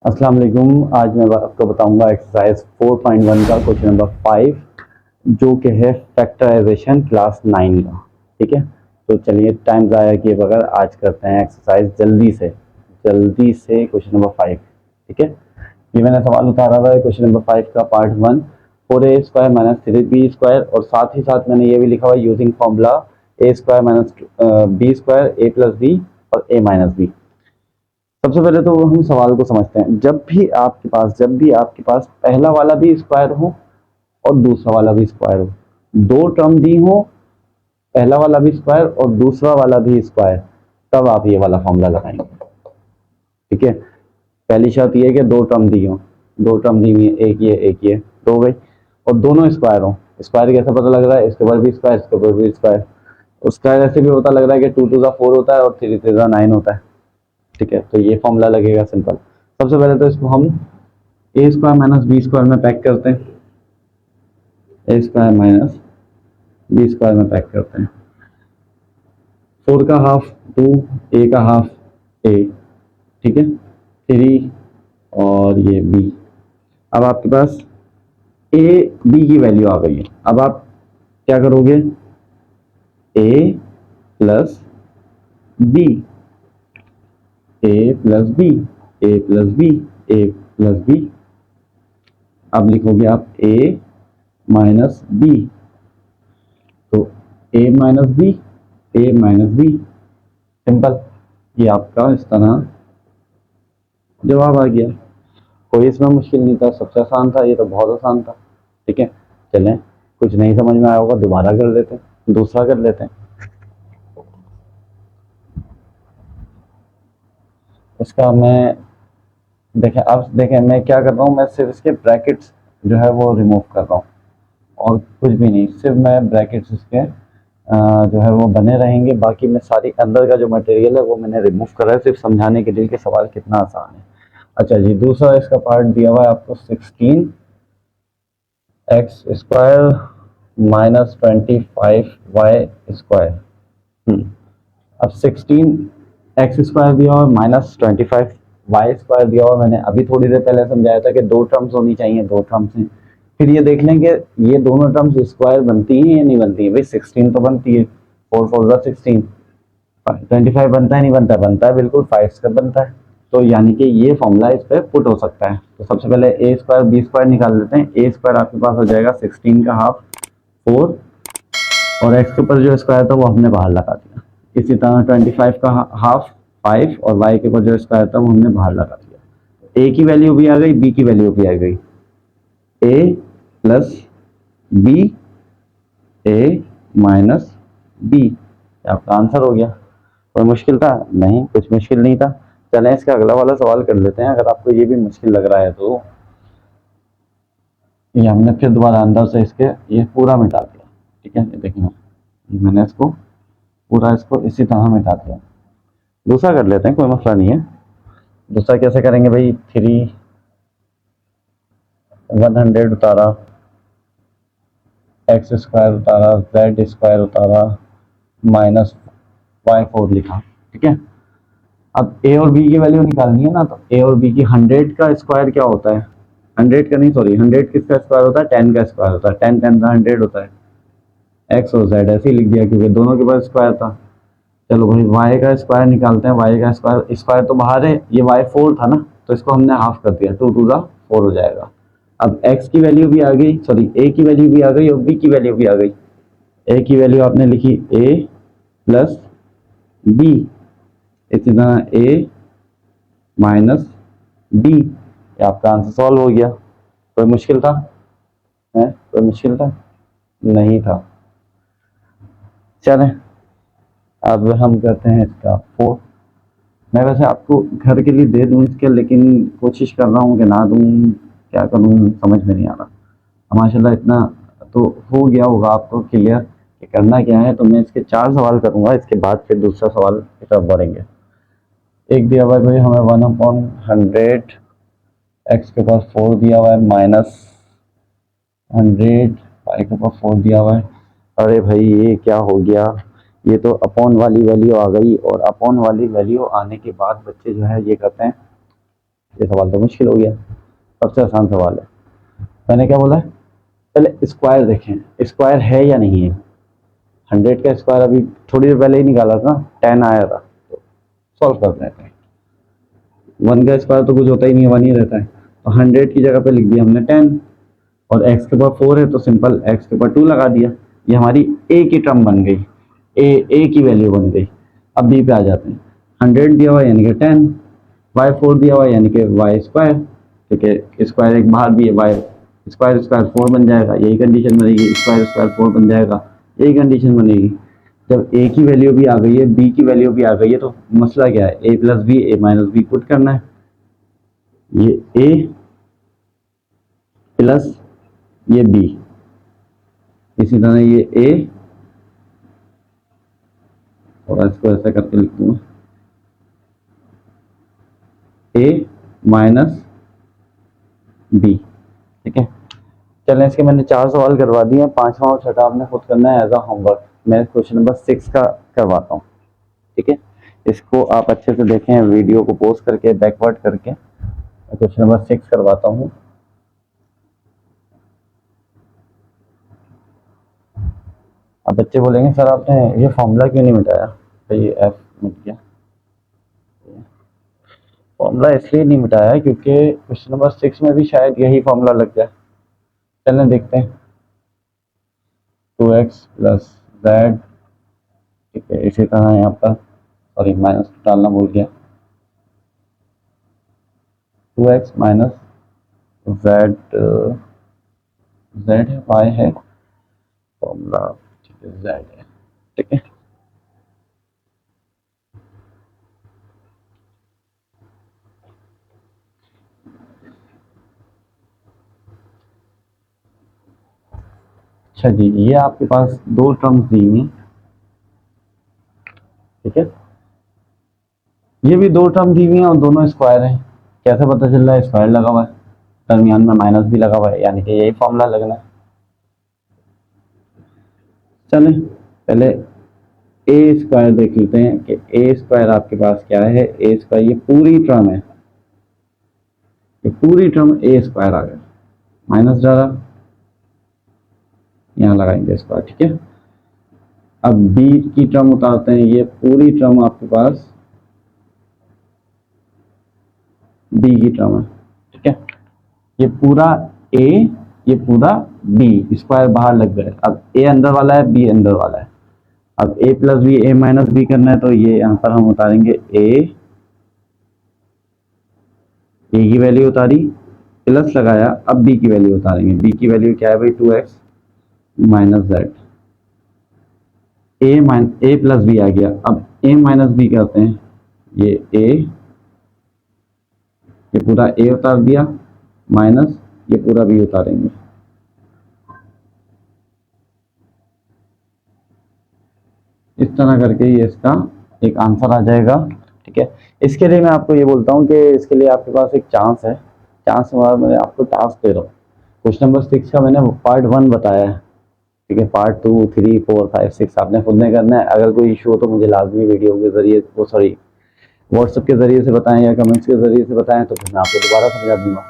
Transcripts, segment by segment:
अस्सलाम वालेकुम। आज मैं आपको बताऊंगा एक्सरसाइज 4.1 का क्वेश्चन नंबर 5 जो कि है फैक्टराइजेशन क्लास 9 का। ठीक है, तो चलिए टाइम ज़ाया किए बगैर आज करते हैं एक्सरसाइज जल्दी से क्वेश्चन नंबर 5। ठीक है, ये मैंने सवाल उतारा हुआ है क्वेश्चन नंबर 5 का पार्ट 1, 4a² माइनस 3b² और साथ ही साथ मैंने ये भी लिखा हुआ है using formula a² minus b² a+b और a माइनस बी। सबसे पहले तो हम सवाल को समझते हैं। जब भी आपके पास पहला वाला भी स्क्वायर हो और दूसरा वाला भी स्क्वायर हो, दो टर्म दी हो, पहला वाला भी स्क्वायर और दूसरा वाला भी स्क्वायर, तब आप ये वाला फॉर्मूला लगाएंगे। ठीक है, पहली शर्त ये है कि दो टर्म दी हो, दो टर्म दी हुई है, एक ये तो हो गई, और दोनों स्क्वायर हो। स्क्वायर कैसे पता लग रहा है? इसके ऊपर भी स्क्वायर, इसके ऊपर भी स्क्वायर। उसका ऐसे भी पता लग रहा है कि 2 2 4 होता है और 3 3 9 होता है। ठीक है, तो ये फॉर्मूला लगेगा सिंपल। सबसे पहले तो इसको हम a² माइनस b² में पैक करते हैं, a² माइनस b² में पैक करते हैं। 4 का हाफ 2, a का हाफ a, ठीक है, 3 और ये b। अब आपके पास a b की वैल्यू आ गई है। अब आप क्या करोगे? a plus b, a plus b, a plus b, a plus b. अब लिखोगे आप a माइनस बी, तो a minus b, a minus b, simple. ये आपका इस तरह जवाब आ गया। कोई इसमें मुश्किल नहीं था, सबसे आसान था, ये तो बहुत आसान था। ठीक है, चलें, कुछ नहीं समझ में आया होगा दोबारा कर लेते हैं, दूसरा कर लेते हैं। इसका मैं अब देखें मैं क्या कर रहा हूँ, मैं सिर्फ इसके ब्रैकेट्स जो है वो रिमूव कर रहा हूँ और कुछ भी नहीं, सिर्फ मैं ब्रैकेट्स इसके जो है वो बने रहेंगे। बाकी मैं सारी अंदर का जो मटेरियल है वो मैंने रिमूव करा है, सिर्फ समझाने के लिए कि सवाल कितना आसान है। अच्छा जी, दूसरा इसका पार्ट दिया हुआ है आपको 16x² माइनस 25y²। अब 16x² दिया हुआ है माइनस 25y² दिया हुआ। मैंने अभी थोड़ी देर पहले समझाया था कि दो टर्म्स होनी चाहिए, दो टर्म्स हैं। फिर ये देख लेंगे ये दोनों टर्म्स स्क्वायर बनती हैं या नहीं बनती है। भाई 16 तो बनती है, 4 4 16, 25 बनता है नहीं बनता? बनता है, बिल्कुल 5 का बनता है। तो यानी कि ये फॉर्मूला इस पर पुट हो सकता है। तो सबसे पहले a² b² निकाल लेते हैं। a² आपके पास हो जाएगा 16 का हाफ 4, और x के ऊपर जो स्क्वायर था वो हमने बाहर लगा दिया। इसी तरह 25 का हाफ 5 और y के ऊपर जो स्क्वायर था वो हमने बाहर लगा दिया। a की वैल्यू भी आ गई, b की वैल्यू भी आ गई। a plus b, a minus b, आपका आंसर हो गया। कोई मुश्किल था? नहीं, कुछ मुश्किल नहीं था। चलें इसका अगला वाला सवाल कर लेते हैं। अगर आपको ये भी मुश्किल लग रहा है तो ये हमने फिर दोबारा अंदर से इसके ये पूरा मिटा दिया। ठीक है, ये देखिए मैंने इसको पूरा इसको इसी तरह मिटा दिया। दूसरा कर लेते हैं, कोई मसला नहीं है। दूसरा कैसे करेंगे भाई? 3 100 उतारा, x² उतारा, z² उतारा, माइनस y4 लिखा। ठीक है, अब a और b की वैल्यू निकालनी है ना, तो a और b की 100 का स्क्वायर क्या होता है? 100 का नहीं, सॉरी, 100 किसका स्क्वायर होता है? 10 का स्क्वायर होता है। 10 10 का 100 होता है। x और z ऐसे ही लिख दिया क्योंकि दोनों के पास स्क्वायर था। चलो भाई y का स्क्वायर निकालते हैं। y का स्क्वायर, स्क्वायर तो बाहर है, ये y4 था ना, तो इसको हमने हाफ कर दिया, 2 2 4 हो जाएगा। अब x की वैल्यू भी आ गई, सॉरी a की वैल्यू भी आ गई और b की वैल्यू भी आ गई। a की वैल्यू आपने लिखी a प्लस बी, इसी तरह a माइनस बी। आपका आंसर सॉल्व हो गया। कोई मुश्किल था? है कोई मुश्किल था? नहीं था। चलें अब हम करते हैं इसका 4। मैं वैसे आपको घर के लिए दे दूं इसके, लेकिन कोशिश कर रहा हूँ कि ना दूं, क्या करूँ समझ में नहीं आ रहा। माशाल्लाह इतना तो हो गया होगा आपको क्लियर कि करना क्या है। तो मैं इसके 4 सवाल करूँगा, इसके बाद फिर दूसरा सवाल की तरफ बढ़ेंगे। एक दिया हुआ है भाई हमें 1/100, एक्स के पास 4 दिया हुआ है, माइनस 100, वाई के पास 4 दिया हुआ है। अरे भाई ये क्या हो गया? ये तो अपॉन वाली वैल्यू आ गई, और अपॉन वाली वैल्यू आने के बाद बच्चे जो है ये करते हैं ये सवाल तो मुश्किल हो गया, सबसे आसान सवाल है। मैंने क्या बोला है, पहले स्क्वायर देखें, स्क्वायर है या नहीं है। 100 का स्क्वायर अभी थोड़ी देर पहले ही निकाला था, 10 आया था, तो सॉल्व कर देते हैं। 1 का स्क्वायर तो कुछ होता ही नहीं है, 1 ही रहता है, तो 100 की जगह पे लिख दिया हमने 10, और x के पावर 4 है तो सिंपल x के पावर 2 लगा दिया। ये हमारी a की टर्म बन गई, a की वैल्यू बन गई। अब b पे आ जाते हैं, 100 दिया हुआ यानी कि 10, y4 दिया हुआ यानी कि y स्क्वायर, ठीक है, स्क्वायर एक बाहर भी है, y स्क्वायर स्क्वायर 4 बन जाएगा, यही कंडीशन बनेगी, स्क्वायर स्क्वायर 4 बन जाएगा, यही कंडीशन बनेगी। जब a की वैल्यू भी आ गई है, b की वैल्यू भी आ गई है, तो मसला क्या है, a plus b, a minus b put करना है। ये a प्लस ये b, इसी तरह ये a, और इसको ऐसा करके लिख दूंगा, a माइनस b, ठीक है। चलें, इसके मैंने 4 सवाल करवा दिए हैं, 5वां और 6वां आपने खुद करना है एज अ होमवर्क। मैं क्वेश्चन नंबर 6 का करवाता हूँ, ठीक है। इसको आप अच्छे से देखें, वीडियो को पॉज करके बैकवर्ड करके क्वेश्चन नंबर 6 करवाता हूँ। अब बच्चे बोलेंगे सर आपने ये फॉर्मूला क्यों नहीं मिटाया, तो ये एफ मिट गया। फॉर्मूला इसलिए नहीं मिटाया क्योंकि क्वेश्चन नंबर 6 में भी शायद यही फॉर्मूला लग जाए। चलें देखते हैं, 2x प्लस जेड, ठीक है। इसी तरह यहाँ पर, सॉरी माइनस डालना भूल गया, 2x माइनस जेड, जेड है, वाई है, फॉर्मूला ठीक है, जेड है, ठीक है। अच्छा जी, ये आपके पास 2 टर्म्स दी हुई हैं, ठीक है। ये भी 2 टर्म दी हुई हैं और दोनों स्क्वायर हैं। कैसे पता चल रहा है, स्क्वायर लगा हुआ है, दरमियान में माइनस भी लगा हुआ है, यानी कि यही फॉर्मूला लगना है। चलें पहले ए स्क्वायर देख लेते हैं कि ए स्क्वायर आपके पास क्या है। ए स्क्वायर ये पूरी टर्म है, ये पूरी टर्म ए स्क्वायर आ गया, माइनस डाला, यहाँ लगाएंगे स्क्वायर, ठीक है। अब बी की टर्म उतारते हैं, ये पूरी टर्म आपके पास बी की टर्म है, ठीक है। ये पूरा ए, ये पूरा बी, स्क्वायर बाहर लग गए। अब ए अंदर वाला है, बी अंदर वाला है। अब ए प्लस बी, ए माइनस बी करना है, तो ये यहाँ पर हम उतारेंगे ए की वैल्यू उतारी, प्लस लगाया, अब बी की वैल्यू उतारेंगे। बी की वैल्यू क्या है भाई, 2x माइनस जेड, ए प्लस बी आ गया। अब ए माइनस बी करते हैं, ये पूरा ए उतार दिया, माइनस ये पूरा बी उतारेंगे। इस तरह करके ये इसका एक आंसर आ जाएगा, ठीक है। इसके लिए मैं आपको ये बोलता हूँ कि इसके लिए आपके पास एक चांस है, चांस के बाद मैं आपको टास्क दे रहा हूँ। क्वेश्चन नंबर 6 का मैंने पार्ट 1 बताया है, ठीक है। पार्ट 2, 3, 4, 5, 6 आपने खुद ने करना है। अगर कोई इशू हो तो मुझे लाजमी वीडियो के जरिए, वो सॉरी व्हाट्सएप के जरिए से बताएं या कमेंट्स के जरिए से बताएं, तो फिर मैं आपको दोबारा समझा दूंगा।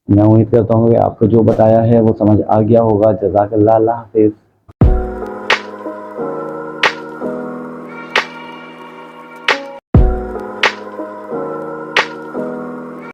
मैं उम्मीद करता हूँ कि आपको जो बताया है वो समझ आ गया होगा। जज़ाकल्लाह, अल्लाह हाफिज़।